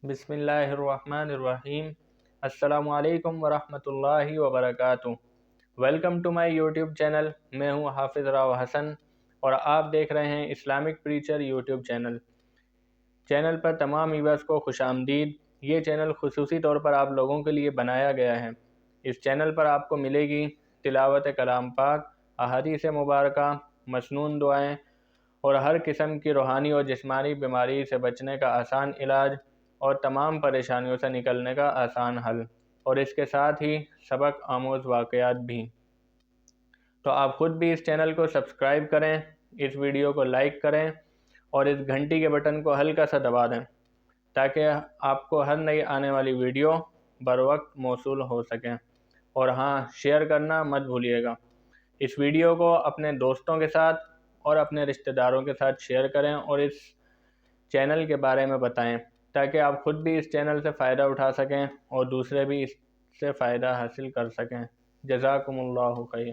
بسم اللہ الرحمن الرحیم۔ السلام علیکم ورحمۃ اللہ وبرکاتہ۔ Welcome to my YouTube channel. میں ہوں حافظ راؤ حسن اور آپ دیکھ رہے ہیں اسلامک پریچر یوٹیوب چینل پر تمام ویورز کو خوش آمدید۔ یہ چینل خصوصی طور پر آپ لوگوں کے لیے بنایا گیا ہے۔ اس چینل پر آپ کو ملے گی تلاوت کلام پاک، احادیث مبارکہ، مسنون دعائیں اور ہر قسم کی روحانی اور جسمانی بیماری سے بچنے کا آسان علاج اور تمام پریشانیوں سے نکلنے کا آسان حل، اور اس کے ساتھ ہی سبق آموز واقعات بھی۔ تو آپ خود بھی اس چینل کو سبسکرائب کریں، اس ویڈیو کو لائک کریں اور اس گھنٹی کے بٹن کو ہلکا سا دبا دیں تاکہ آپ کو ہر نئی آنے والی ویڈیو بر وقت موصول ہو سکیں۔ اور ہاں، شیئر کرنا مت بھولیے گا۔ اس ویڈیو کو اپنے دوستوں کے ساتھ اور اپنے رشتہ داروں کے ساتھ شیئر کریں اور اس چینل کے بارے میں بتائیں تاکہ آپ خود بھی اس چینل سے فائدہ اٹھا سکیں اور دوسرے بھی اس سے فائدہ حاصل کر سکیں۔ جزاکم اللہ خیر۔